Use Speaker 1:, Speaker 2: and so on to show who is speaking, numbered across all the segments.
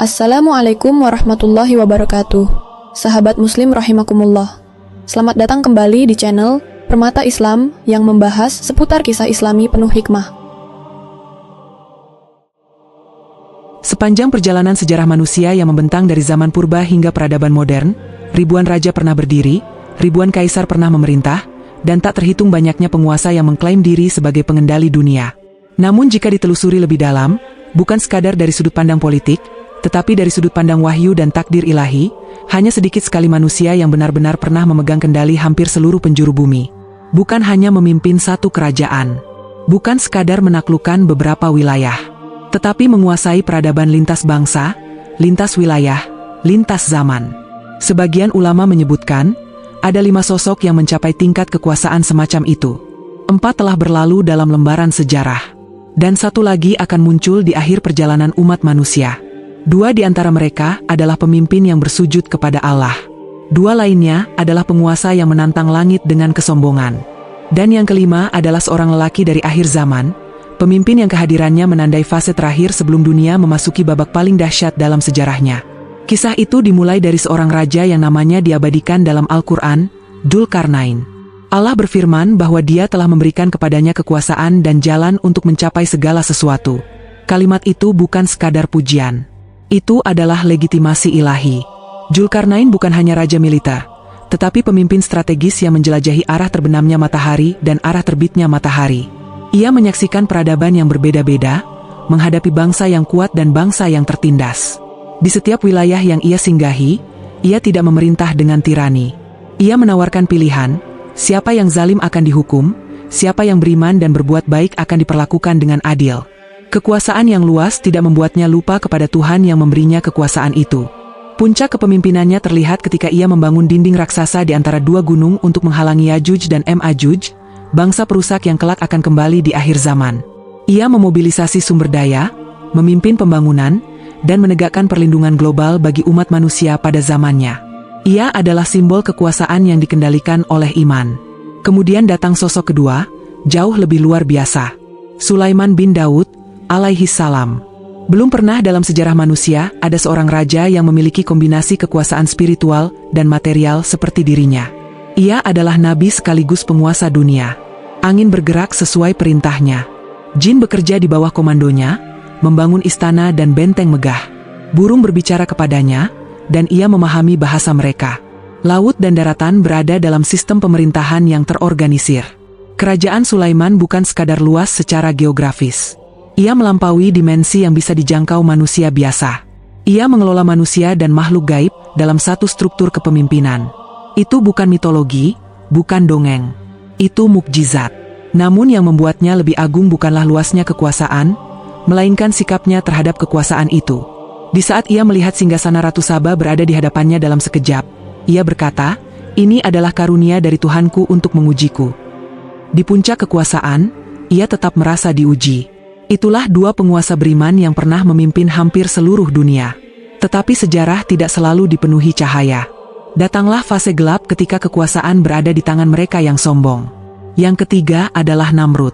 Speaker 1: Assalamualaikum warahmatullahi wabarakatuh. Sahabat muslim rahimakumullah. Selamat datang kembali di channel Permata Islam yang membahas seputar kisah islami penuh hikmah.
Speaker 2: Sepanjang perjalanan sejarah manusia yang membentang dari zaman purba hingga peradaban modern, ribuan raja pernah berdiri, ribuan kaisar pernah memerintah, dan tak terhitung banyaknya penguasa yang mengklaim diri sebagai pengendali dunia. Namun jika ditelusuri lebih dalam, bukan sekadar dari sudut pandang politik, tetapi dari sudut pandang wahyu dan takdir ilahi, hanya sedikit sekali manusia yang benar-benar pernah memegang kendali hampir seluruh penjuru bumi. Bukan hanya memimpin satu kerajaan, bukan sekadar menaklukkan beberapa wilayah, tetapi menguasai peradaban lintas bangsa, lintas wilayah, lintas zaman. Sebagian ulama menyebutkan, ada 5 sosok yang mencapai tingkat kekuasaan semacam itu. 4 telah berlalu dalam lembaran sejarah, dan 1 lagi akan muncul di akhir perjalanan umat manusia. 2 di antara mereka adalah pemimpin yang bersujud kepada Allah. 2 lainnya adalah penguasa yang menantang langit dengan kesombongan. Dan yang kelima adalah seorang lelaki dari akhir zaman, pemimpin yang kehadirannya menandai fase terakhir sebelum dunia memasuki babak paling dahsyat dalam sejarahnya. Kisah itu dimulai dari seorang raja yang namanya diabadikan dalam Al-Quran, Dzulkarnain. Allah berfirman bahwa Dia telah memberikan kepadanya kekuasaan dan jalan untuk mencapai segala sesuatu. Kalimat itu bukan sekadar pujian. Itu adalah legitimasi ilahi. Dzulkarnain bukan hanya raja militer, tetapi pemimpin strategis yang menjelajahi arah terbenamnya matahari dan arah terbitnya matahari. Ia menyaksikan peradaban yang berbeda-beda, menghadapi bangsa yang kuat dan bangsa yang tertindas. Di setiap wilayah yang ia singgahi, ia tidak memerintah dengan tirani. Ia menawarkan pilihan, siapa yang zalim akan dihukum, siapa yang beriman dan berbuat baik akan diperlakukan dengan adil. Kekuasaan yang luas tidak membuatnya lupa kepada Tuhan yang memberinya kekuasaan itu. Puncak kepemimpinannya terlihat ketika ia membangun dinding raksasa di antara 2 gunung untuk menghalangi Yajuj dan Majuj, bangsa perusak yang kelak akan kembali di akhir zaman. Ia memobilisasi sumber daya, memimpin pembangunan, dan menegakkan perlindungan global bagi umat manusia pada zamannya. Ia adalah simbol kekuasaan yang dikendalikan oleh iman. Kemudian datang sosok kedua, jauh lebih luar biasa. Sulaiman bin Daud, alaihi salam. Belum pernah dalam sejarah manusia ada seorang raja yang memiliki kombinasi kekuasaan spiritual dan material seperti dirinya. Ia adalah nabi sekaligus penguasa dunia. Angin bergerak sesuai perintahnya. Jin bekerja di bawah komandonya, membangun istana dan benteng megah. Burung berbicara kepadanya, dan ia memahami bahasa mereka. Laut dan daratan berada dalam sistem pemerintahan yang terorganisir. Kerajaan Sulaiman bukan sekadar luas secara geografis. Ia melampaui dimensi yang bisa dijangkau manusia biasa. Ia mengelola manusia dan makhluk gaib dalam satu struktur kepemimpinan. Itu bukan mitologi, bukan dongeng. Itu mukjizat. Namun yang membuatnya lebih agung bukanlah luasnya kekuasaan, melainkan sikapnya terhadap kekuasaan itu. Di saat ia melihat singgasana Ratu Saba berada di hadapannya dalam sekejap, ia berkata, "Ini adalah karunia dari Tuhanku untuk mengujiku." Di puncak kekuasaan, ia tetap merasa diuji. Itulah 2 penguasa beriman yang pernah memimpin hampir seluruh dunia. Tetapi sejarah tidak selalu dipenuhi cahaya. Datanglah fase gelap ketika kekuasaan berada di tangan mereka yang sombong. Yang ketiga adalah Namrud.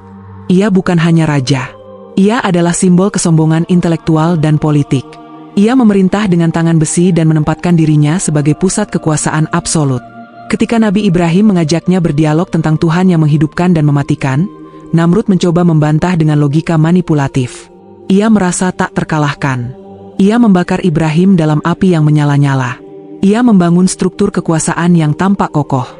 Speaker 2: Ia bukan hanya raja. Ia adalah simbol kesombongan intelektual dan politik. Ia memerintah dengan tangan besi dan menempatkan dirinya sebagai pusat kekuasaan absolut. Ketika Nabi Ibrahim mengajaknya berdialog tentang Tuhan yang menghidupkan dan mematikan, Namrud mencoba membantah dengan logika manipulatif. Ia merasa tak terkalahkan. Ia membakar Ibrahim dalam api yang menyala-nyala. Ia membangun struktur kekuasaan yang tampak kokoh.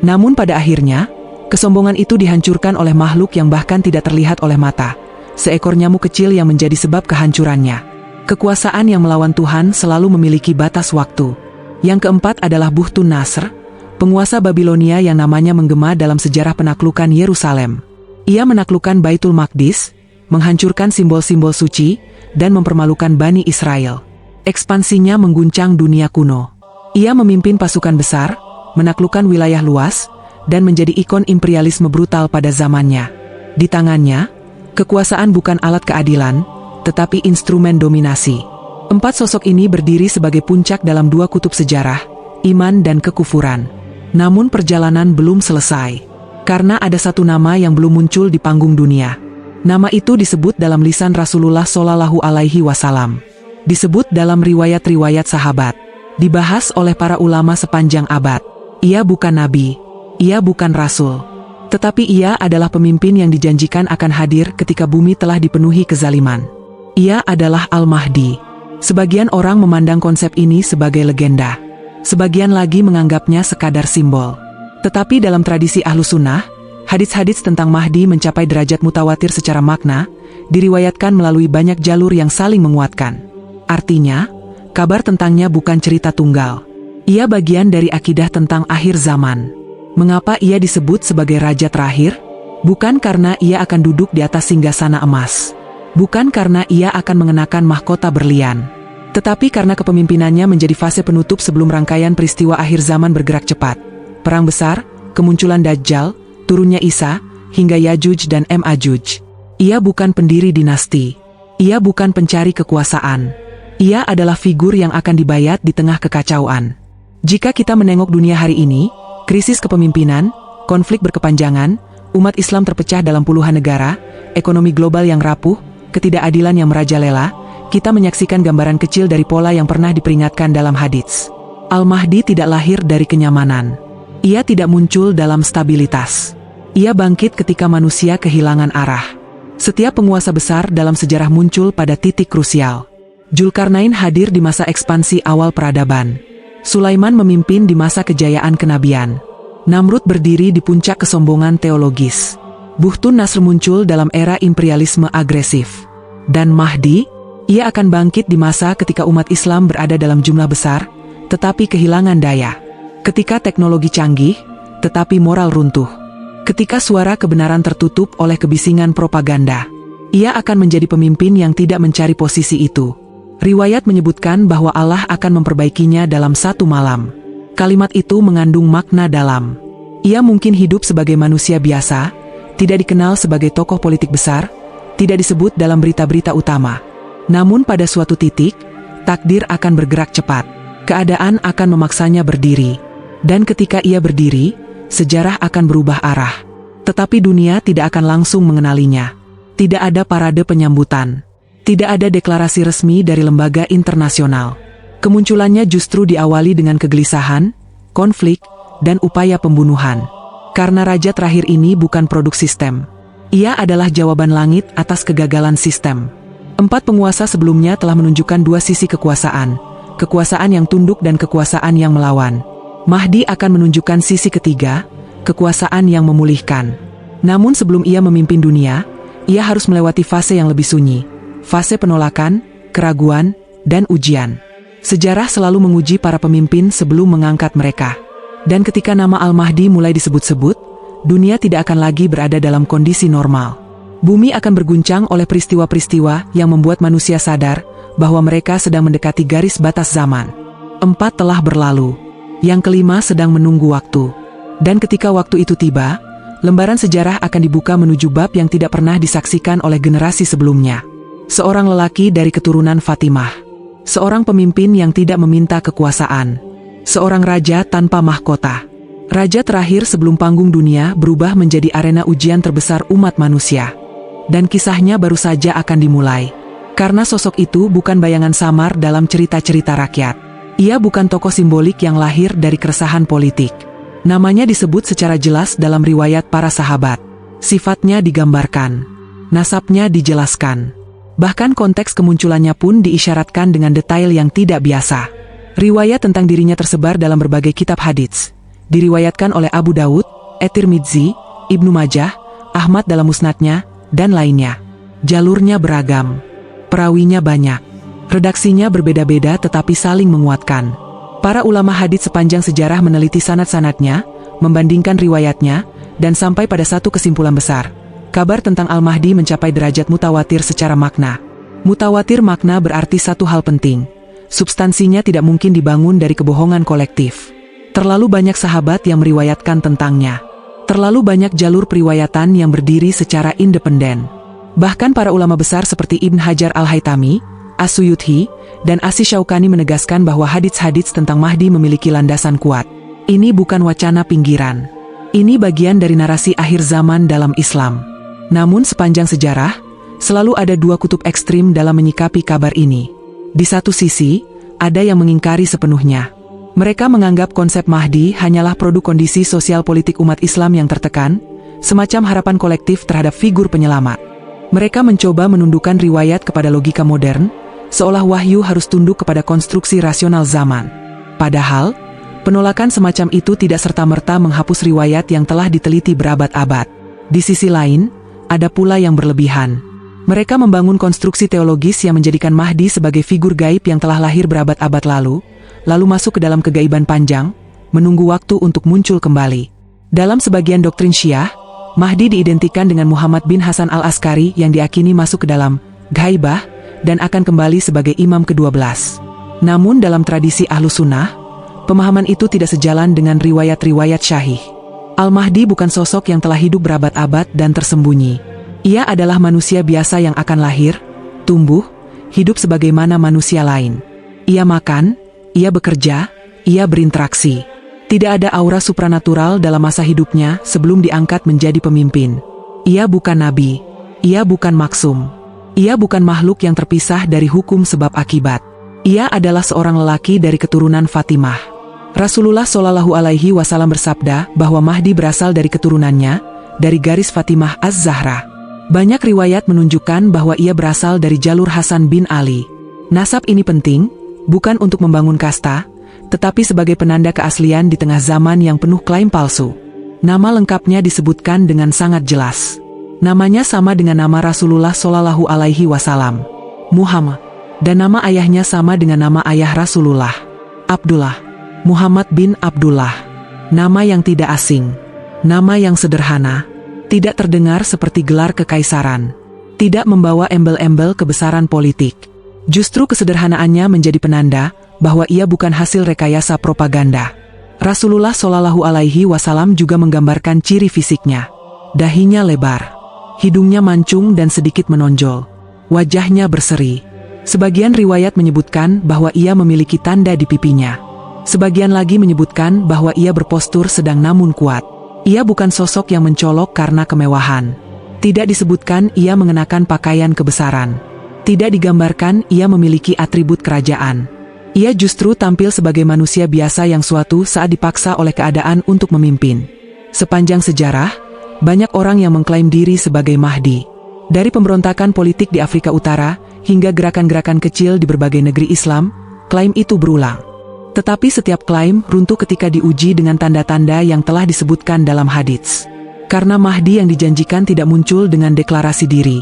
Speaker 2: Namun pada akhirnya, kesombongan itu dihancurkan oleh makhluk yang bahkan tidak terlihat oleh mata. Seekor nyamuk kecil yang menjadi sebab kehancurannya. Kekuasaan yang melawan Tuhan selalu memiliki batas waktu. Yang keempat adalah Buhtun Nasr, penguasa Babilonia yang namanya menggema dalam sejarah penaklukan Yerusalem. Ia menaklukkan Baitul Maqdis, menghancurkan simbol-simbol suci, dan mempermalukan Bani Israel. Ekspansinya mengguncang dunia kuno. Ia memimpin pasukan besar, menaklukkan wilayah luas, dan menjadi ikon imperialisme brutal pada zamannya. Di tangannya, kekuasaan bukan alat keadilan, tetapi instrumen dominasi. 4 sosok ini berdiri sebagai puncak dalam 2 kutub sejarah, iman dan kekufuran. Namun perjalanan belum selesai. Karena ada 1 nama yang belum muncul di panggung dunia. Nama itu disebut dalam lisan Rasulullah Shallallahu Alaihi Wasallam. Disebut dalam riwayat-riwayat sahabat. Dibahas oleh para ulama sepanjang abad. Ia bukan nabi. Ia bukan rasul. Tetapi ia adalah pemimpin yang dijanjikan akan hadir ketika bumi telah dipenuhi kezaliman. Ia adalah Al-Mahdi. Sebagian orang memandang konsep ini sebagai legenda. Sebagian lagi menganggapnya sekadar simbol. Tetapi dalam tradisi Ahlus Sunnah, hadits-hadits tentang Mahdi mencapai derajat mutawatir secara makna, diriwayatkan melalui banyak jalur yang saling menguatkan. Artinya, kabar tentangnya bukan cerita tunggal. Ia bagian dari akidah tentang akhir zaman. Mengapa ia disebut sebagai raja terakhir? Bukan karena ia akan duduk di atas singgasana emas. Bukan karena ia akan mengenakan mahkota berlian. Tetapi karena kepemimpinannya menjadi fase penutup sebelum rangkaian peristiwa akhir zaman bergerak cepat. Perang besar, kemunculan Dajjal, turunnya Isa, hingga Yajuj dan Majuj. Ia bukan pendiri dinasti. Ia bukan pencari kekuasaan. Ia adalah figur yang akan dibayat di tengah kekacauan. Jika kita menengok dunia hari ini, krisis kepemimpinan, konflik berkepanjangan, umat Islam terpecah dalam puluhan negara, ekonomi global yang rapuh, ketidakadilan yang merajalela, kita menyaksikan gambaran kecil dari pola yang pernah diperingatkan dalam hadits. Al-Mahdi tidak lahir dari kenyamanan. Ia tidak muncul dalam stabilitas. Ia bangkit ketika manusia kehilangan arah. Setiap penguasa besar dalam sejarah muncul pada titik krusial. Dzulkarnain hadir di masa ekspansi awal peradaban. Sulaiman memimpin di masa kejayaan kenabian. Namrud berdiri di puncak kesombongan teologis. Buhtun Nasr muncul dalam era imperialisme agresif. Dan Mahdi, ia akan bangkit di masa ketika umat Islam berada dalam jumlah besar, tetapi kehilangan daya. Ketika teknologi canggih, tetapi moral runtuh. Ketika suara kebenaran tertutup oleh kebisingan propaganda. Ia akan menjadi pemimpin yang tidak mencari posisi itu. Riwayat menyebutkan bahwa Allah akan memperbaikinya dalam satu malam. Kalimat itu mengandung makna dalam. Ia mungkin hidup sebagai manusia biasa, tidak dikenal sebagai tokoh politik besar, tidak disebut dalam berita-berita utama. Namun pada suatu titik, takdir akan bergerak cepat. Keadaan akan memaksanya berdiri. Dan ketika ia berdiri, sejarah akan berubah arah. Tetapi dunia tidak akan langsung mengenalinya. Tidak ada parade penyambutan. Tidak ada deklarasi resmi dari lembaga internasional. Kemunculannya justru diawali dengan kegelisahan, konflik, dan upaya pembunuhan. Karena raja terakhir ini bukan produk sistem. Ia adalah jawaban langit atas kegagalan sistem. 4 penguasa sebelumnya telah menunjukkan dua sisi kekuasaan. Kekuasaan yang tunduk dan kekuasaan yang melawan. Mahdi akan menunjukkan sisi ketiga, kekuasaan yang memulihkan. Namun sebelum ia memimpin dunia, ia harus melewati fase yang lebih sunyi. Fase penolakan, keraguan, dan ujian. Sejarah selalu menguji para pemimpin sebelum mengangkat mereka. Dan ketika nama Al-Mahdi mulai disebut-sebut, dunia tidak akan lagi berada dalam kondisi normal. Bumi akan berguncang oleh peristiwa-peristiwa yang membuat manusia sadar bahwa mereka sedang mendekati garis batas zaman. 4 telah berlalu. Yang kelima sedang menunggu waktu. Dan ketika waktu itu tiba, lembaran sejarah akan dibuka menuju bab yang tidak pernah disaksikan oleh generasi sebelumnya. Seorang lelaki dari keturunan Fatimah. Seorang pemimpin yang tidak meminta kekuasaan. Seorang raja tanpa mahkota. Raja terakhir sebelum panggung dunia berubah menjadi arena ujian terbesar umat manusia. Dan kisahnya baru saja akan dimulai. Karena sosok itu bukan bayangan samar dalam cerita-cerita rakyat. Ia bukan tokoh simbolik yang lahir dari keresahan politik. Namanya disebut secara jelas dalam riwayat para sahabat. Sifatnya digambarkan. Nasabnya dijelaskan. Bahkan konteks kemunculannya pun diisyaratkan dengan detail yang tidak biasa. Riwayat tentang dirinya tersebar dalam berbagai kitab hadits. Diriwayatkan oleh Abu Daud, At-Tirmidzi, Ibnu Majah, Ahmad dalam musnadnya, dan lainnya. Jalurnya beragam. Perawinya banyak. Redaksinya berbeda-beda tetapi saling menguatkan. Para ulama hadits sepanjang sejarah meneliti sanad-sanadnya, membandingkan riwayatnya, dan sampai pada satu kesimpulan besar. Kabar tentang Al-Mahdi mencapai derajat mutawatir secara makna. Mutawatir makna berarti satu hal penting. Substansinya tidak mungkin dibangun dari kebohongan kolektif. Terlalu banyak sahabat yang meriwayatkan tentangnya. Terlalu banyak jalur periwayatan yang berdiri secara independen. Bahkan para ulama besar seperti Ibn Hajar Al-Haytami, As-Suyuti, dan Asy-Syaukani menegaskan bahwa hadits-hadits tentang Mahdi memiliki landasan kuat. Ini bukan wacana pinggiran. Ini bagian dari narasi akhir zaman dalam Islam. Namun sepanjang sejarah, selalu ada dua kutub ekstrim dalam menyikapi kabar ini. Di satu sisi, ada yang mengingkari sepenuhnya. Mereka menganggap konsep Mahdi hanyalah produk kondisi sosial politik umat Islam yang tertekan, semacam harapan kolektif terhadap figur penyelamat. Mereka mencoba menundukkan riwayat kepada logika modern, seolah wahyu harus tunduk kepada konstruksi rasional zaman. Padahal, penolakan semacam itu tidak serta-merta menghapus riwayat yang telah diteliti berabad-abad. Di sisi lain, ada pula yang berlebihan. Mereka membangun konstruksi teologis yang menjadikan Mahdi sebagai figur gaib yang telah lahir berabad-abad lalu masuk ke dalam kegaiban panjang, menunggu waktu untuk muncul kembali. Dalam sebagian doktrin Syiah, Mahdi diidentikan dengan Muhammad bin Hasan al-Askari yang diakini masuk ke dalam ghaibah dan akan kembali sebagai imam ke-12. Namun dalam tradisi Ahlus Sunnah, pemahaman itu tidak sejalan dengan riwayat-riwayat syahih. Al-Mahdi bukan sosok yang telah hidup berabad-abad dan tersembunyi. Ia adalah manusia biasa yang akan lahir, tumbuh, hidup sebagaimana manusia lain. Ia makan, ia bekerja, ia berinteraksi. Tidak ada aura supranatural dalam masa hidupnya sebelum diangkat menjadi pemimpin. Ia bukan nabi, ia bukan maksum. Ia bukan makhluk yang terpisah dari hukum sebab akibat. Ia adalah seorang lelaki dari keturunan Fatimah. Rasulullah Shallallahu Alaihi Wasallam bersabda bahwa Mahdi berasal dari keturunannya, dari garis Fatimah Az-Zahra. Banyak riwayat menunjukkan bahwa ia berasal dari jalur Hasan bin Ali. Nasab ini penting, bukan untuk membangun kasta, tetapi sebagai penanda keaslian di tengah zaman yang penuh klaim palsu. Nama lengkapnya disebutkan dengan sangat jelas. Namanya sama dengan nama Rasulullah Shallallahu Alaihi Wasallam, Muhammad, dan nama ayahnya sama dengan nama ayah Rasulullah, Abdullah, Muhammad bin Abdullah. Nama yang tidak asing, nama yang sederhana, tidak terdengar seperti gelar kekaisaran, tidak membawa embel-embel kebesaran politik. Justru kesederhanaannya menjadi penanda bahwa ia bukan hasil rekayasa propaganda. Rasulullah Shallallahu Alaihi Wasallam juga menggambarkan ciri fisiknya. Dahinya lebar, hidungnya mancung dan sedikit menonjol, wajahnya berseri. Sebagian riwayat menyebutkan bahwa ia memiliki tanda di pipinya. Sebagian lagi menyebutkan bahwa ia berpostur sedang namun kuat. Ia bukan sosok yang mencolok karena kemewahan. Tidak disebutkan ia mengenakan pakaian kebesaran. Tidak digambarkan ia memiliki atribut kerajaan. Ia justru tampil sebagai manusia biasa yang suatu saat dipaksa oleh keadaan untuk memimpin. Sepanjang sejarah, banyak orang yang mengklaim diri sebagai Mahdi. Dari pemberontakan politik di Afrika Utara hingga gerakan-gerakan kecil di berbagai negeri Islam, klaim itu berulang. Tetapi setiap klaim runtuh ketika diuji dengan tanda-tanda yang telah disebutkan dalam hadits. Karena Mahdi yang dijanjikan tidak muncul dengan deklarasi diri.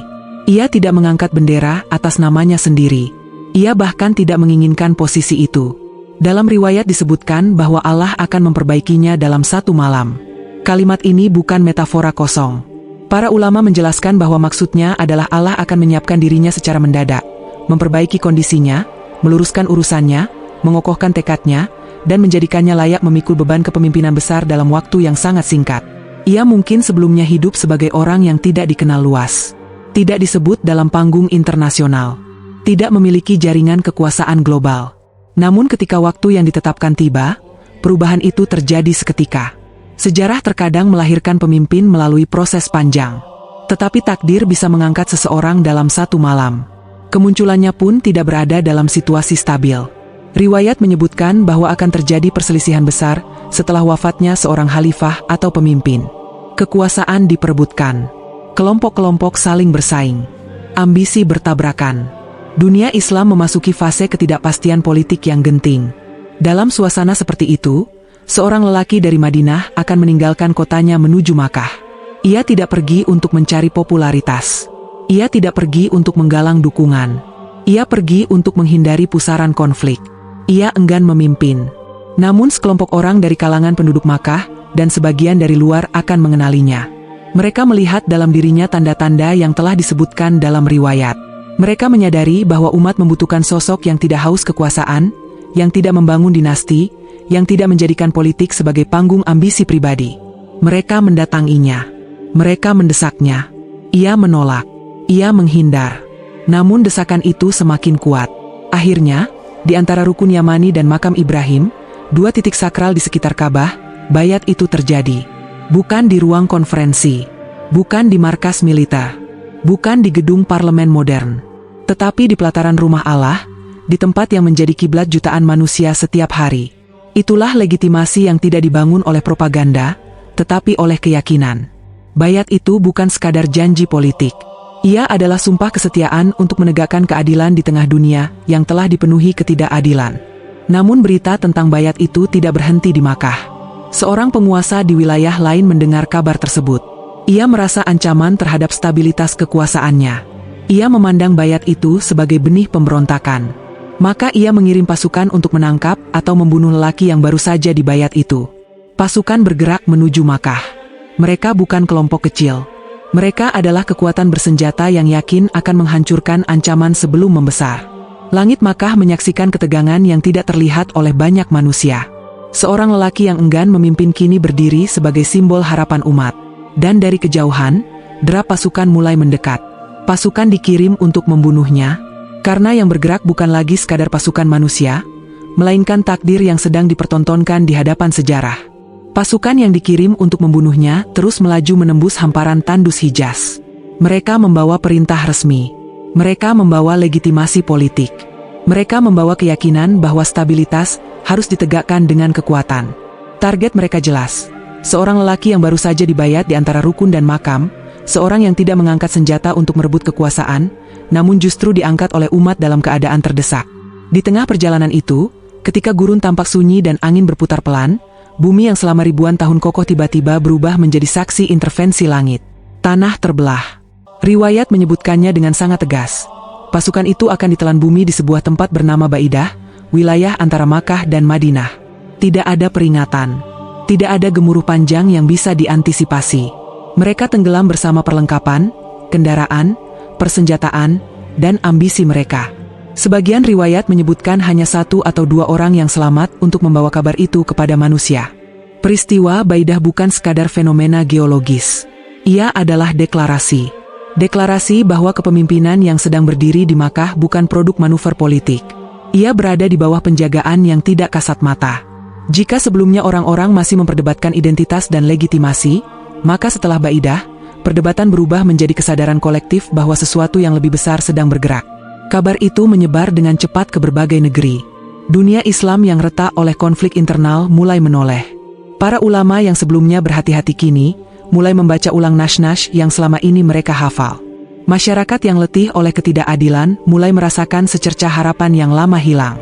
Speaker 2: Ia tidak mengangkat bendera atas namanya sendiri. Ia bahkan tidak menginginkan posisi itu. Dalam riwayat disebutkan bahwa Allah akan memperbaikinya dalam satu malam. Kalimat ini bukan metafora kosong. Para ulama menjelaskan bahwa maksudnya adalah Allah akan menyiapkan dirinya secara mendadak, memperbaiki kondisinya, meluruskan urusannya, mengokohkan tekadnya, dan menjadikannya layak memikul beban kepemimpinan besar dalam waktu yang sangat singkat. Ia mungkin sebelumnya hidup sebagai orang yang tidak dikenal luas, tidak disebut dalam panggung internasional, tidak memiliki jaringan kekuasaan global. Namun ketika waktu yang ditetapkan tiba, perubahan itu terjadi seketika. Sejarah terkadang melahirkan pemimpin melalui proses panjang. Tetapi takdir bisa mengangkat seseorang dalam satu malam. Kemunculannya pun tidak berada dalam situasi stabil. Riwayat menyebutkan bahwa akan terjadi perselisihan besar setelah wafatnya seorang khalifah atau pemimpin. Kekuasaan diperebutkan. Kelompok-kelompok saling bersaing. Ambisi bertabrakan. Dunia Islam memasuki fase ketidakpastian politik yang genting. Dalam suasana seperti itu, seorang lelaki dari Madinah akan meninggalkan kotanya menuju Makkah. Ia tidak pergi untuk mencari popularitas. Ia tidak pergi untuk menggalang dukungan. Ia pergi untuk menghindari pusaran konflik. Ia enggan memimpin. Namun sekelompok orang dari kalangan penduduk Makkah dan sebagian dari luar akan mengenalinya. Mereka melihat dalam dirinya tanda-tanda yang telah disebutkan dalam riwayat. Mereka menyadari bahwa umat membutuhkan sosok yang tidak haus kekuasaan, yang tidak membangun dinasti, yang tidak menjadikan politik sebagai panggung ambisi pribadi. Mereka mendatanginya. Mereka mendesaknya. Ia menolak. Ia menghindar. Namun desakan itu semakin kuat. Akhirnya, di antara rukun Yamani dan makam Ibrahim, dua titik sakral di sekitar Ka'bah, bayat itu terjadi. Bukan di ruang konferensi, bukan di markas militer, bukan di gedung parlemen modern, tetapi di pelataran rumah Allah, di tempat yang menjadi kiblat jutaan manusia setiap hari. Itulah legitimasi yang tidak dibangun oleh propaganda, tetapi oleh keyakinan. Bayat itu bukan sekadar janji politik. Ia adalah sumpah kesetiaan untuk menegakkan keadilan di tengah dunia yang telah dipenuhi ketidakadilan. Namun berita tentang bayat itu tidak berhenti di Makkah. Seorang penguasa di wilayah lain mendengar kabar tersebut. Ia merasa ancaman terhadap stabilitas kekuasaannya. Ia memandang bayat itu sebagai benih pemberontakan. Maka ia mengirim pasukan untuk menangkap atau membunuh lelaki yang baru saja dibayat itu. Pasukan bergerak menuju Makkah. Mereka bukan kelompok kecil. Mereka adalah kekuatan bersenjata yang yakin akan menghancurkan ancaman sebelum membesar. Langit Makkah menyaksikan ketegangan yang tidak terlihat oleh banyak manusia. Seorang lelaki yang enggan memimpin kini berdiri sebagai simbol harapan umat. Dan dari kejauhan, derap pasukan mulai mendekat. Pasukan dikirim untuk membunuhnya, karena yang bergerak bukan lagi sekadar pasukan manusia, melainkan takdir yang sedang dipertontonkan di hadapan sejarah. Pasukan yang dikirim untuk membunuhnya terus melaju menembus hamparan tandus Hijaz. Mereka membawa perintah resmi. Mereka membawa legitimasi politik. Mereka membawa keyakinan bahwa stabilitas harus ditegakkan dengan kekuatan. Target mereka jelas. Seorang lelaki yang baru saja dibayat di antara rukun dan makam, seorang yang tidak mengangkat senjata untuk merebut kekuasaan, namun justru diangkat oleh umat dalam keadaan terdesak. Di tengah perjalanan itu, ketika gurun tampak sunyi dan angin berputar pelan, bumi yang selama ribuan tahun kokoh tiba-tiba berubah menjadi saksi intervensi langit. Tanah terbelah. Riwayat menyebutkannya dengan sangat tegas. Pasukan itu akan ditelan bumi di sebuah tempat bernama Baidah, wilayah antara Makkah dan Madinah. Tidak ada peringatan. Tidak ada gemuruh panjang yang bisa diantisipasi. Mereka tenggelam bersama perlengkapan, kendaraan, persenjataan, dan ambisi mereka. Sebagian riwayat menyebutkan hanya 1 atau 2 orang yang selamat untuk membawa kabar itu kepada manusia. Peristiwa Baidah bukan sekadar fenomena geologis. Ia adalah deklarasi. Deklarasi bahwa kepemimpinan yang sedang berdiri di Makkah bukan produk manuver politik. Ia berada di bawah penjagaan yang tidak kasat mata. Jika sebelumnya orang-orang masih memperdebatkan identitas dan legitimasi, maka setelah Baidah, perdebatan berubah menjadi kesadaran kolektif bahwa sesuatu yang lebih besar sedang bergerak. Kabar itu menyebar dengan cepat ke berbagai negeri. Dunia Islam yang retak oleh konflik internal mulai menoleh. Para ulama yang sebelumnya berhati-hati kini, mulai membaca ulang nas-nas yang selama ini mereka hafal. Masyarakat yang letih oleh ketidakadilan mulai merasakan secercah harapan yang lama hilang.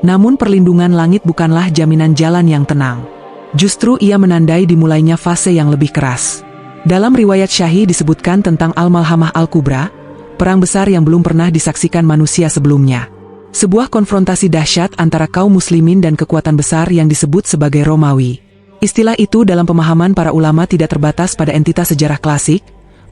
Speaker 2: Namun perlindungan langit bukanlah jaminan jalan yang tenang. Justru ia menandai dimulainya fase yang lebih keras. Dalam riwayat Syahih disebutkan tentang Al-Malhamah Al-Kubra, perang besar yang belum pernah disaksikan manusia sebelumnya. Sebuah konfrontasi dahsyat antara kaum muslimin dan kekuatan besar yang disebut sebagai Romawi. Istilah itu dalam pemahaman para ulama tidak terbatas pada entitas sejarah klasik,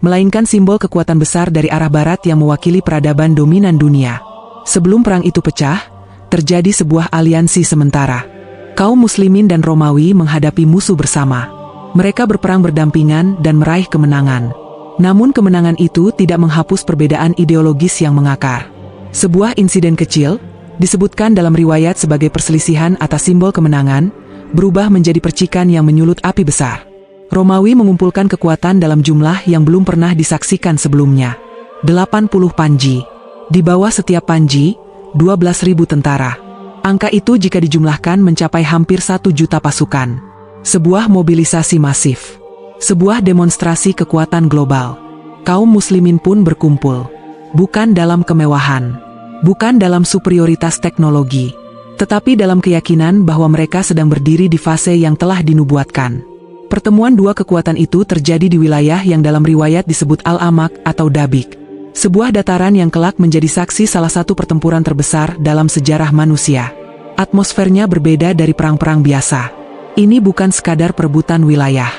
Speaker 2: melainkan simbol kekuatan besar dari arah barat yang mewakili peradaban dominan dunia. Sebelum perang itu pecah, terjadi sebuah aliansi sementara. Kaum muslimin dan Romawi menghadapi musuh bersama. Mereka berperang berdampingan dan meraih kemenangan. Namun kemenangan itu tidak menghapus perbedaan ideologis yang mengakar. Sebuah insiden kecil, disebutkan dalam riwayat sebagai perselisihan atas simbol kemenangan, berubah menjadi percikan yang menyulut api besar. Romawi mengumpulkan kekuatan dalam jumlah yang belum pernah disaksikan sebelumnya. 80 panji. Di bawah setiap panji, 12.000 tentara. Angka itu jika dijumlahkan mencapai hampir 1 juta pasukan. Sebuah mobilisasi masif. Sebuah demonstrasi kekuatan global. Kaum muslimin pun berkumpul. Bukan dalam kemewahan. Bukan dalam superioritas teknologi. Tetapi dalam keyakinan bahwa mereka sedang berdiri di fase yang telah dinubuatkan. Pertemuan dua kekuatan itu terjadi di wilayah yang dalam riwayat disebut Al-Amaq atau Dabik. Sebuah dataran yang kelak menjadi saksi salah satu pertempuran terbesar dalam sejarah manusia. Atmosfernya berbeda dari perang-perang biasa. Ini bukan sekadar perebutan wilayah.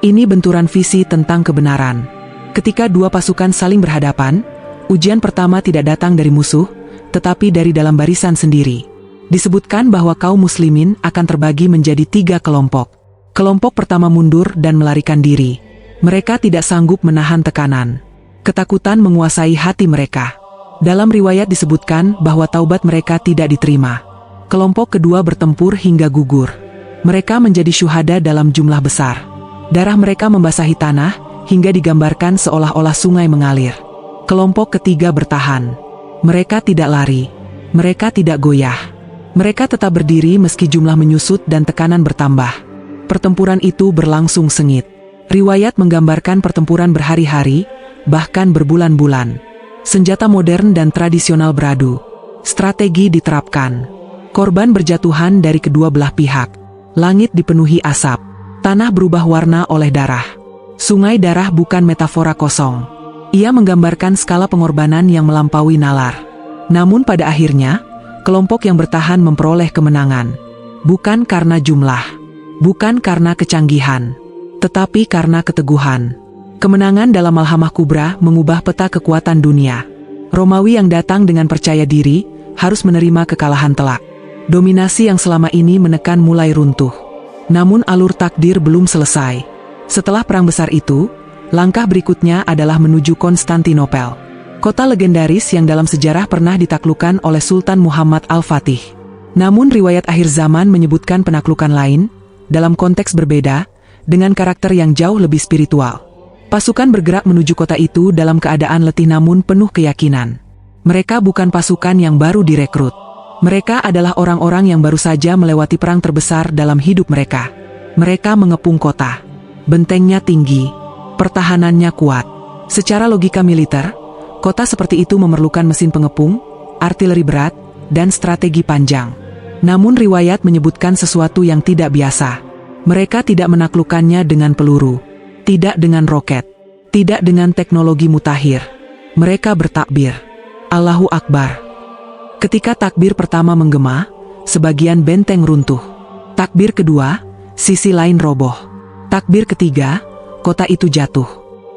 Speaker 2: Ini benturan visi tentang kebenaran. Ketika dua pasukan saling berhadapan, ujian pertama tidak datang dari musuh, tetapi dari dalam barisan sendiri. Disebutkan bahwa kaum muslimin akan terbagi menjadi 3 kelompok. Kelompok pertama mundur dan melarikan diri. Mereka tidak sanggup menahan tekanan. Ketakutan menguasai hati mereka. Dalam riwayat disebutkan bahwa taubat mereka tidak diterima. Kelompok kedua bertempur hingga gugur. Mereka menjadi syuhada dalam jumlah besar. Darah mereka membasahi tanah, hingga digambarkan seolah-olah sungai mengalir. Kelompok ketiga bertahan. Mereka tidak lari. Mereka tidak goyah. Mereka tetap berdiri meski jumlah menyusut dan tekanan bertambah. Pertempuran itu berlangsung sengit. Riwayat menggambarkan pertempuran berhari-hari, bahkan berbulan-bulan. Senjata modern dan tradisional beradu. Strategi diterapkan. Korban berjatuhan dari kedua belah pihak. Langit dipenuhi asap. Tanah berubah warna oleh darah. Sungai darah bukan metafora kosong. Ia menggambarkan skala pengorbanan yang melampaui nalar. Namun pada akhirnya, kelompok yang bertahan memperoleh kemenangan. Bukan karena jumlah. Bukan karena kecanggihan. Tetapi karena keteguhan. Kemenangan dalam Malhamah Kubra mengubah peta kekuatan dunia. Romawi yang datang dengan percaya diri, harus menerima kekalahan telak. Dominasi yang selama ini menekan mulai runtuh. Namun alur takdir belum selesai. Setelah perang besar itu, langkah berikutnya adalah menuju Konstantinopel. Kota legendaris yang dalam sejarah pernah ditaklukkan oleh Sultan Muhammad Al-Fatih. Namun riwayat akhir zaman menyebutkan penaklukan lain, dalam konteks berbeda, dengan karakter yang jauh lebih spiritual. Pasukan bergerak menuju kota itu dalam keadaan letih namun penuh keyakinan. Mereka bukan pasukan yang baru direkrut. Mereka adalah orang-orang yang baru saja melewati perang terbesar dalam hidup mereka. Mereka mengepung kota. Bentengnya tinggi. Pertahanannya kuat. Secara logika militer, kota seperti itu memerlukan mesin pengepung, artileri berat, dan strategi panjang. Namun riwayat menyebutkan sesuatu yang tidak biasa. Mereka tidak menaklukkannya dengan peluru. Tidak dengan roket. Tidak dengan teknologi mutakhir. Mereka bertakbir. Allahu Akbar. Ketika takbir pertama menggema, sebagian benteng runtuh. Takbir kedua, sisi lain roboh. Takbir ketiga, kota itu jatuh.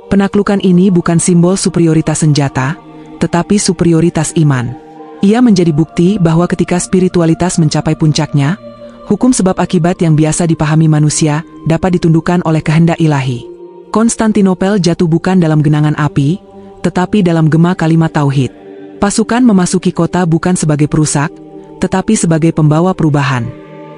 Speaker 2: Penaklukan ini bukan simbol superioritas senjata, tetapi superioritas iman. Ia menjadi bukti bahwa ketika spiritualitas mencapai puncaknya, hukum sebab akibat yang biasa dipahami manusia dapat ditundukkan oleh kehendak ilahi. Konstantinopel jatuh bukan dalam genangan api, tetapi dalam gema kalimat tauhid. Pasukan memasuki kota bukan sebagai perusak, tetapi sebagai pembawa perubahan.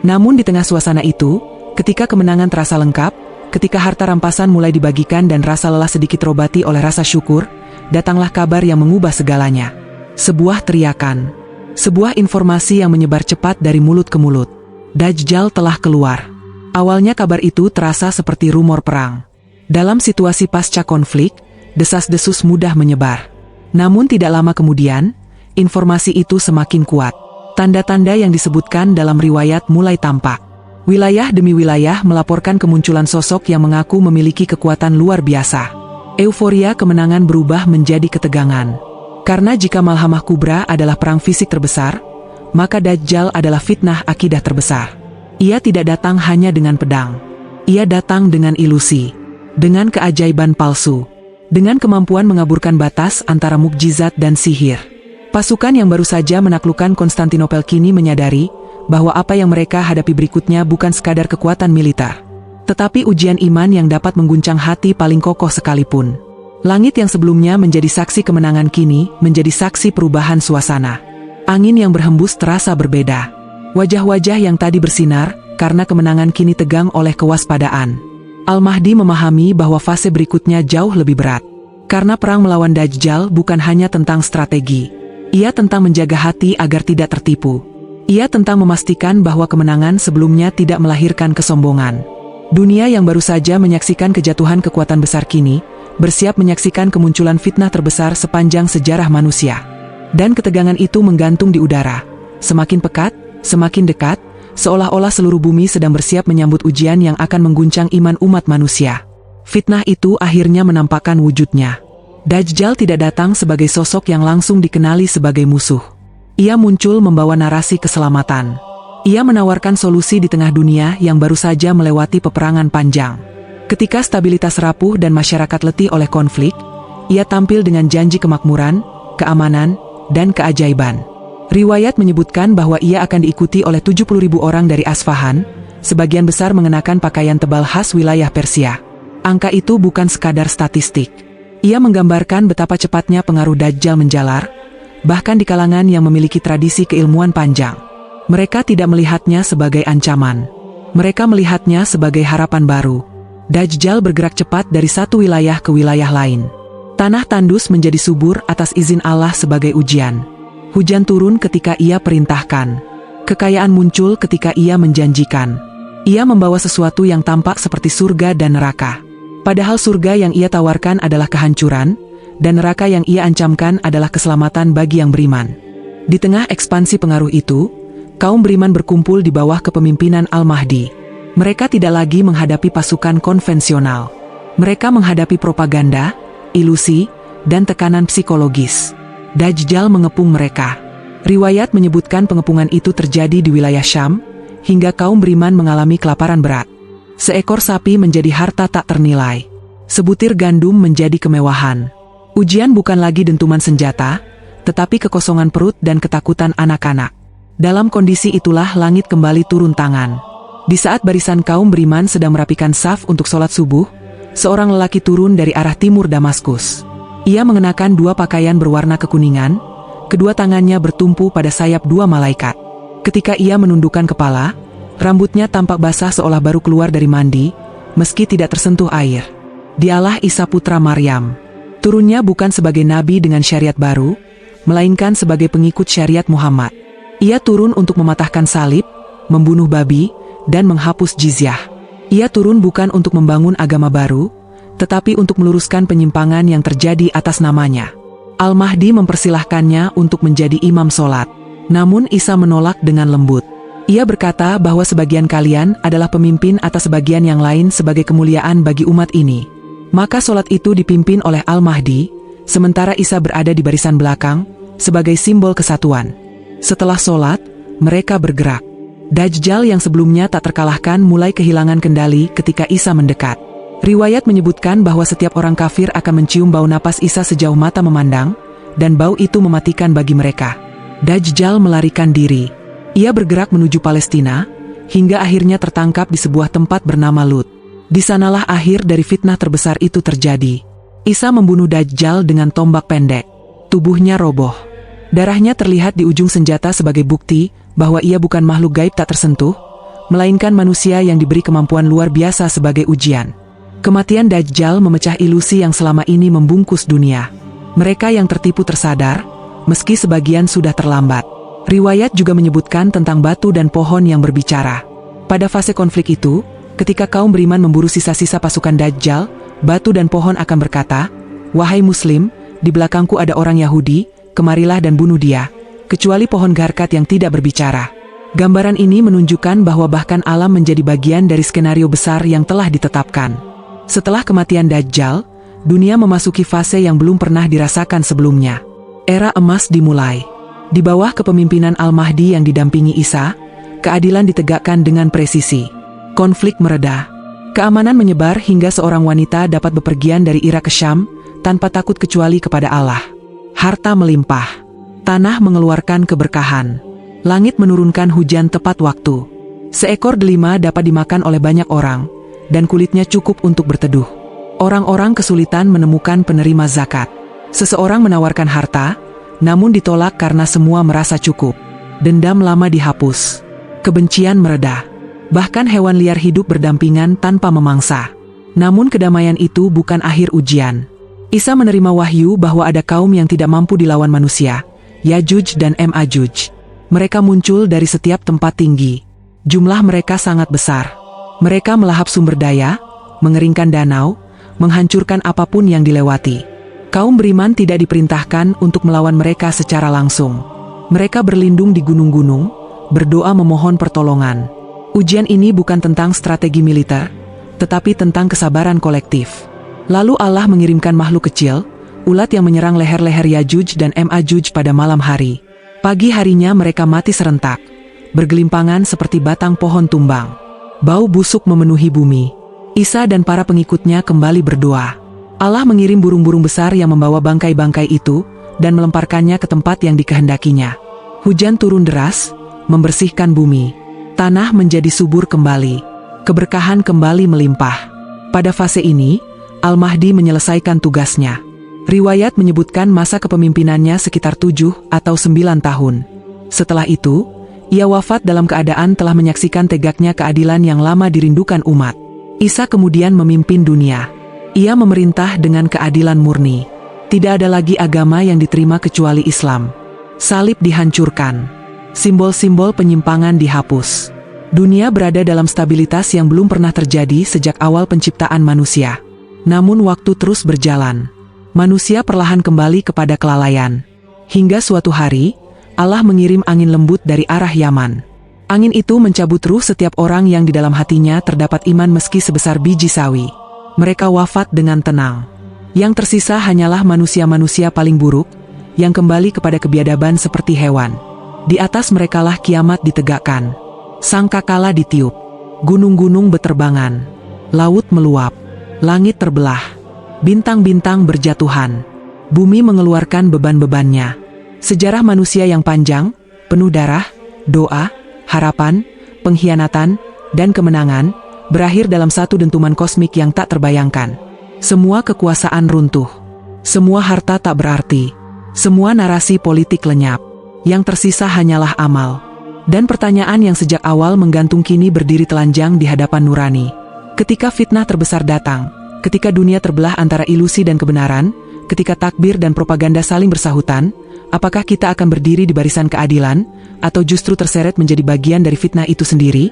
Speaker 2: Namun di tengah suasana itu, ketika kemenangan terasa lengkap, ketika harta rampasan mulai dibagikan dan rasa lelah sedikit terobati oleh rasa syukur, datanglah kabar yang mengubah segalanya. Sebuah teriakan. Sebuah informasi yang menyebar cepat dari mulut ke mulut. Dajjal telah keluar. Awalnya kabar itu terasa seperti rumor perang. Dalam situasi pasca konflik, desas-desus mudah menyebar. Namun tidak lama kemudian, informasi itu semakin kuat. Tanda-tanda yang disebutkan dalam riwayat mulai tampak. Wilayah demi wilayah melaporkan kemunculan sosok yang mengaku memiliki kekuatan luar biasa. Euforia kemenangan berubah menjadi ketegangan. Karena jika Malhamah Kubra adalah perang fisik terbesar, maka Dajjal adalah fitnah akidah terbesar. Ia tidak datang hanya dengan pedang. Ia datang dengan ilusi, dengan keajaiban palsu, dengan kemampuan mengaburkan batas antara mukjizat dan sihir. Pasukan yang baru saja menaklukkan Konstantinopel kini menyadari bahwa apa yang mereka hadapi berikutnya bukan sekadar kekuatan militer, tetapi ujian iman yang dapat mengguncang hati paling kokoh sekalipun. Langit yang sebelumnya menjadi saksi kemenangan kini menjadi saksi perubahan suasana. Angin yang berhembus terasa berbeda. Wajah-wajah yang tadi bersinar karena kemenangan kini tegang oleh kewaspadaan. Al-Mahdi memahami bahwa fase berikutnya jauh lebih berat. Karena perang melawan Dajjal bukan hanya tentang strategi. Ia tentang menjaga hati agar tidak tertipu. Ia tentang memastikan bahwa kemenangan sebelumnya tidak melahirkan kesombongan. Dunia yang baru saja menyaksikan kejatuhan kekuatan besar kini, bersiap menyaksikan kemunculan fitnah terbesar sepanjang sejarah manusia. Dan ketegangan itu menggantung di udara. Semakin pekat, semakin dekat, seolah-olah seluruh bumi sedang bersiap menyambut ujian yang akan mengguncang iman umat manusia. Fitnah itu akhirnya menampakkan wujudnya. Dajjal tidak datang sebagai sosok yang langsung dikenali sebagai musuh. Ia muncul membawa narasi keselamatan. Ia menawarkan solusi di tengah dunia yang baru saja melewati peperangan panjang. Ketika stabilitas rapuh dan masyarakat letih oleh konflik, ia tampil dengan janji kemakmuran, keamanan, dan keajaiban. Riwayat menyebutkan bahwa ia akan diikuti oleh 70.000 orang dari Asfahan, sebagian besar mengenakan pakaian tebal khas wilayah Persia. Angka itu bukan sekadar statistik. Ia menggambarkan betapa cepatnya pengaruh Dajjal menjalar, bahkan di kalangan yang memiliki tradisi keilmuan panjang. Mereka tidak melihatnya sebagai ancaman. Mereka melihatnya sebagai harapan baru. Dajjal bergerak cepat dari satu wilayah ke wilayah lain. Tanah tandus menjadi subur atas izin Allah sebagai ujian. Hujan turun ketika ia perintahkan. Kekayaan muncul ketika ia menjanjikan. Ia membawa sesuatu yang tampak seperti surga dan neraka. Padahal surga yang ia tawarkan adalah kehancuran, dan neraka yang ia ancamkan adalah keselamatan bagi yang beriman. Di tengah ekspansi pengaruh itu, kaum beriman berkumpul di bawah kepemimpinan Al-Mahdi. Mereka tidak lagi menghadapi pasukan konvensional. Mereka menghadapi propaganda, ilusi, dan tekanan psikologis. Dajjal mengepung mereka. Riwayat menyebutkan pengepungan itu terjadi di wilayah Syam, hingga kaum beriman mengalami kelaparan berat. Seekor sapi menjadi harta tak ternilai. Sebutir gandum menjadi kemewahan. Ujian bukan lagi dentuman senjata, tetapi kekosongan perut dan ketakutan anak-anak. Dalam kondisi itulah langit kembali turun tangan. Di saat barisan kaum beriman sedang merapikan saf untuk sholat subuh, seorang lelaki turun dari arah timur Damaskus. Ia mengenakan dua pakaian berwarna kekuningan, kedua tangannya bertumpu pada sayap dua malaikat. Ketika ia menundukkan kepala, rambutnya tampak basah seolah baru keluar dari mandi, meski tidak tersentuh air. Dialah Isa putra Maryam. Turunnya bukan sebagai nabi dengan syariat baru, melainkan sebagai pengikut syariat Muhammad. Ia turun untuk mematahkan salib, membunuh babi, dan menghapus jizyah. Ia turun bukan untuk membangun agama baru, tetapi untuk meluruskan penyimpangan yang terjadi atas namanya. Al-Mahdi mempersilahkannya untuk menjadi imam solat. Namun Isa menolak dengan lembut. Ia berkata bahwa sebagian kalian adalah pemimpin atas sebagian yang lain sebagai kemuliaan bagi umat ini. Maka solat itu dipimpin oleh Al-Mahdi, sementara Isa berada di barisan belakang, sebagai simbol kesatuan. Setelah solat, mereka bergerak. Dajjal yang sebelumnya tak terkalahkan mulai kehilangan kendali ketika Isa mendekat. Riwayat menyebutkan bahwa setiap orang kafir akan mencium bau napas Isa sejauh mata memandang, dan bau itu mematikan bagi mereka. Dajjal melarikan diri. Ia bergerak menuju Palestina, hingga akhirnya tertangkap di sebuah tempat bernama Lut. Di sanalah akhir dari fitnah terbesar itu terjadi. Isa membunuh Dajjal dengan tombak pendek. Tubuhnya roboh. Darahnya terlihat di ujung senjata sebagai bukti bahwa ia bukan makhluk gaib tak tersentuh, melainkan manusia yang diberi kemampuan luar biasa sebagai ujian. Kematian Dajjal memecah ilusi yang selama ini membungkus dunia. Mereka yang tertipu tersadar, meski sebagian sudah terlambat. Riwayat juga menyebutkan tentang batu dan pohon yang berbicara. Pada fase konflik itu, ketika kaum beriman memburu sisa-sisa pasukan Dajjal, batu dan pohon akan berkata, "Wahai Muslim, di belakangku ada orang Yahudi, kemarilah dan bunuh dia," kecuali pohon garkat yang tidak berbicara. Gambaran ini menunjukkan bahwa bahkan alam menjadi bagian dari skenario besar yang telah ditetapkan. Setelah kematian Dajjal, dunia memasuki fase yang belum pernah dirasakan sebelumnya. Era emas dimulai. Di bawah kepemimpinan Al-Mahdi yang didampingi Isa, keadilan ditegakkan dengan presisi. Konflik mereda. Keamanan menyebar hingga seorang wanita dapat bepergian dari Irak ke Syam, tanpa takut kecuali kepada Allah. Harta melimpah. Tanah mengeluarkan keberkahan. Langit menurunkan hujan tepat waktu. Seekor delima dapat dimakan oleh banyak orang, dan kulitnya cukup untuk berteduh. Orang-orang kesulitan menemukan penerima zakat. Seseorang menawarkan harta, namun ditolak karena semua merasa cukup. Dendam lama dihapus. Kebencian mereda. Bahkan hewan liar hidup berdampingan tanpa memangsa. Namun kedamaian itu bukan akhir ujian. Isa menerima wahyu bahwa ada kaum yang tidak mampu dilawan manusia, Yajuj dan Majuj. Mereka muncul dari setiap tempat tinggi. Jumlah mereka sangat besar. Mereka melahap sumber daya, mengeringkan danau, menghancurkan apapun yang dilewati. Kaum beriman tidak diperintahkan untuk melawan mereka secara langsung. Mereka berlindung di gunung-gunung, berdoa memohon pertolongan. Ujian ini bukan tentang strategi militer, tetapi tentang kesabaran kolektif. Lalu Allah mengirimkan makhluk kecil, ulat yang menyerang leher-leher Yajuj dan Majuj pada malam hari. Pagi harinya mereka mati serentak, bergelimpangan seperti batang pohon tumbang. Bau busuk memenuhi bumi. Isa dan para pengikutnya kembali berdoa. Allah mengirim burung-burung besar yang membawa bangkai-bangkai itu dan melemparkannya ke tempat yang dikehendakinya. Hujan turun deras, membersihkan bumi. Tanah menjadi subur kembali. Keberkahan kembali melimpah. Pada fase ini, Al-Mahdi menyelesaikan tugasnya. Riwayat menyebutkan masa kepemimpinannya sekitar 7 atau 9 tahun. Setelah itu, ia wafat dalam keadaan telah menyaksikan tegaknya keadilan yang lama dirindukan umat. Isa kemudian memimpin dunia. Ia memerintah dengan keadilan murni. Tidak ada lagi agama yang diterima kecuali Islam. Salib dihancurkan. Simbol-simbol penyimpangan dihapus. Dunia berada dalam stabilitas yang belum pernah terjadi sejak awal penciptaan manusia. Namun waktu terus berjalan. Manusia perlahan kembali kepada kelalaian. Hingga suatu hari, Allah mengirim angin lembut dari arah Yaman. Angin itu mencabut ruh setiap orang yang di dalam hatinya terdapat iman meski sebesar biji sawi. Mereka wafat dengan tenang. Yang tersisa hanyalah manusia-manusia paling buruk, yang kembali kepada kebiadaban seperti hewan. Di atas merekalah kiamat ditegakkan. Sangkakala ditiup. Gunung-gunung beterbangan. Laut meluap. Langit terbelah. Bintang-bintang berjatuhan. Bumi mengeluarkan beban-bebannya. Sejarah manusia yang panjang, penuh darah, doa, harapan, pengkhianatan, dan kemenangan, berakhir dalam satu dentuman kosmik yang tak terbayangkan. Semua kekuasaan runtuh. Semua harta tak berarti. Semua narasi politik lenyap. Yang tersisa hanyalah amal. Dan pertanyaan yang sejak awal menggantung kini berdiri telanjang di hadapan nurani. Ketika fitnah terbesar datang, ketika dunia terbelah antara ilusi dan kebenaran, ketika takbir dan propaganda saling bersahutan, apakah kita akan berdiri di barisan keadilan, atau justru terseret menjadi bagian dari fitnah itu sendiri?